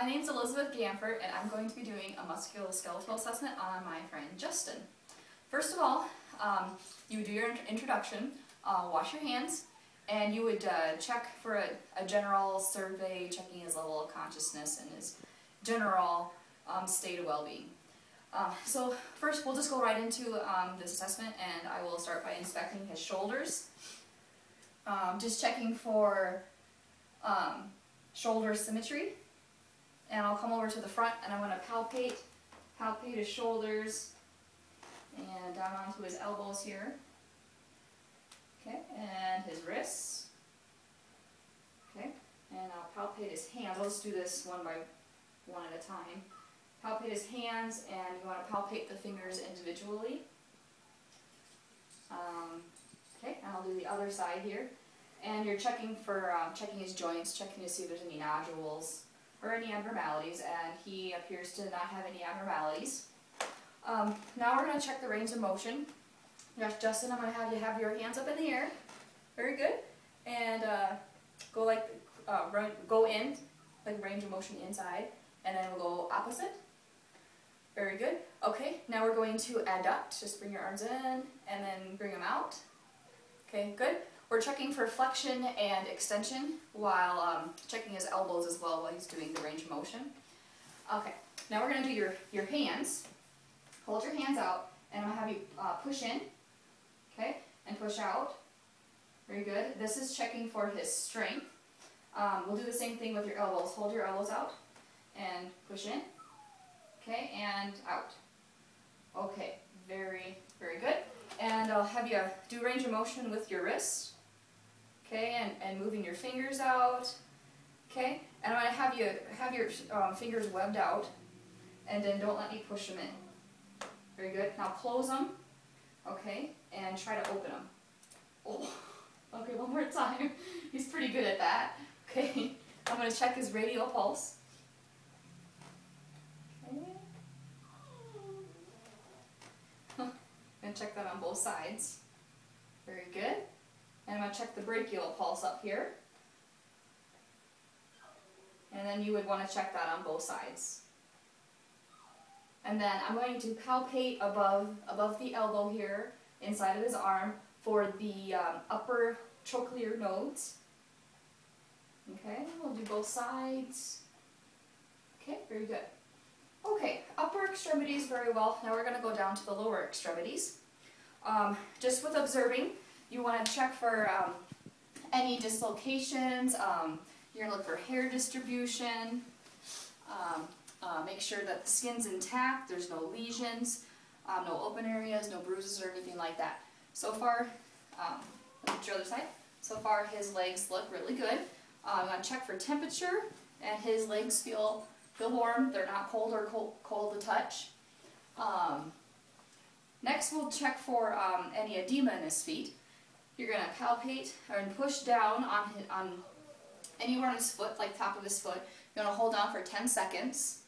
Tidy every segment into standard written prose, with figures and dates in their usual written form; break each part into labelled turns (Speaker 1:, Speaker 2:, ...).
Speaker 1: My name's Elizabeth Gamford, and I'm going to be doing a musculoskeletal assessment on my friend Justin. First of all, you would do your introduction, wash your hands, and you would check for a general survey, checking his level of consciousness and his general state of well-being. So first we'll just go right into this assessment, and I will start by inspecting his shoulders. Just checking for shoulder symmetry. And I'll come over to the front and I'm going to palpate his shoulders and down onto his elbows here. Okay, and his wrists. Okay, and I'll palpate his hands. I'll just do this one by one at a time. Palpate his hands, and you want to palpate the fingers individually. Okay, and I'll do the other side here. And you're checking for checking his joints, checking to see if there's any nodules or any abnormalities, and he appears to not have any abnormalities. Now we're going to check the range of motion. Justin, I'm going to have you have your hands up in the air. Very good. And go like go in, like range of motion inside, and then we'll go opposite. Very good. Okay, now we're going to adduct. Just bring your arms in and then bring them out. Okay, good. We're checking for flexion and extension while checking his elbows as well while he's doing the range of motion. Okay, now we're going to do your hands. Hold your hands out, and I'll have you push in, okay, and push out. Very good. This is checking for his strength. We'll do the same thing with your elbows. Hold your elbows out and push in, okay, and out. Okay, very, very good. And I'll have you do range of motion with your wrists. Okay, and moving your fingers out. Okay, and I'm going to have your fingers webbed out, and then don't let me push them in. Very good. Now close them. Okay, and try to open them. Oh, okay, one more time. He's pretty good at that. Okay, I'm going to check his radial pulse. Okay. I'm going to check that on both sides. Very good. And I'm going to check the brachial pulse up here. And then you would want to check that on both sides. And then I'm going to palpate above the elbow here, inside of his arm, for the upper trochlear nodes. Okay, we'll do both sides. Okay, very good. Okay, upper extremities very well. Now we're going to go down to the lower extremities. Just with observing, you want to check for any dislocations. You're going to look for hair distribution. Make sure that the skin's intact, there's no lesions, no open areas, no bruises or anything like that. So far, look at your other side. So far his legs look really good. I'm going to check for temperature, and his legs feel warm. They're not cold or cold to touch. Next we'll check for any edema in his feet. You're going to palpate and push down on anywhere on his foot, like top of his foot. You're going to hold down for 10 seconds,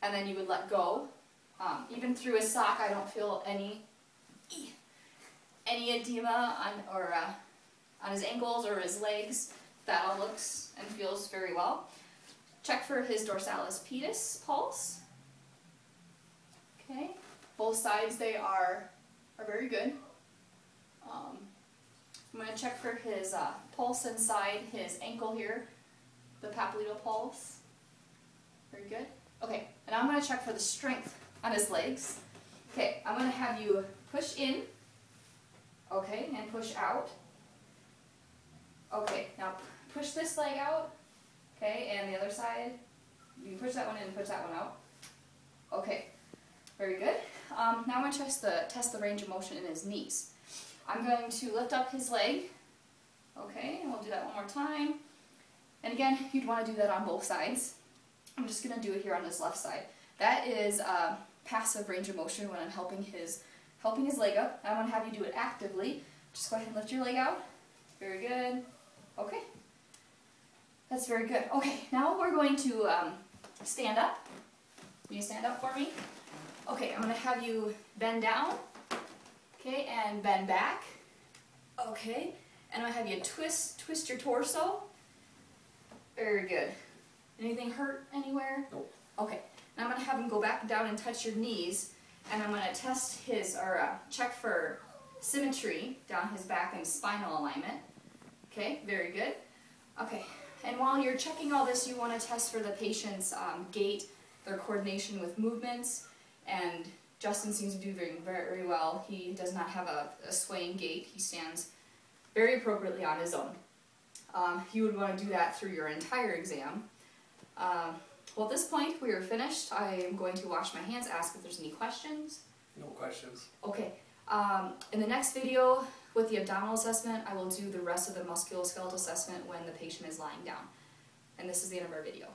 Speaker 1: and then you would let go. Even through his sock, I don't feel any edema on his ankles or his legs. That all looks and feels very well. Check for his dorsalis pedis pulse. Okay, both sides they are very good. I'm going to check for his pulse inside his ankle here, the papillary pulse. Very good. Okay, and I'm going to check for the strength on his legs. Okay, I'm going to have you push in, okay, and push out. Okay, now push this leg out, okay, and the other side. You can push that one in and push that one out. Okay, very good. Now I'm going to test the range of motion in his knees. I'm going to lift up his leg, okay, and we'll do that one more time. And again, you'd want to do that on both sides. I'm just going to do it here on this left side. That is passive range of motion when I'm helping his leg up. I want to have you do it actively. Just go ahead and lift your leg out. Very good. Okay. That's very good. Okay, now we're going to stand up. Can you stand up for me? Okay, I'm going to have you bend down. Okay, and bend back. Okay, and I'm going to have you twist your torso. Very good. Anything hurt? anywhere?
Speaker 2: Nope.
Speaker 1: Okay. And I'm going to have him go back down and touch your knees, and I'm going to test his, or check for symmetry down his back and spinal alignment. Okay, very good. Okay, and while you're checking all this, you want to test for the patient's gait, their coordination with movements, and Justin seems to do very, very well. He does not have a swaying gait. He stands very appropriately on his own. You would want to do that through your entire exam. Well, at this point, we are finished. I am going to wash my hands, ask if there's any questions.
Speaker 2: No questions.
Speaker 1: Okay. In the next video with the abdominal assessment, I will do the rest of the musculoskeletal assessment when the patient is lying down. And this is the end of our video.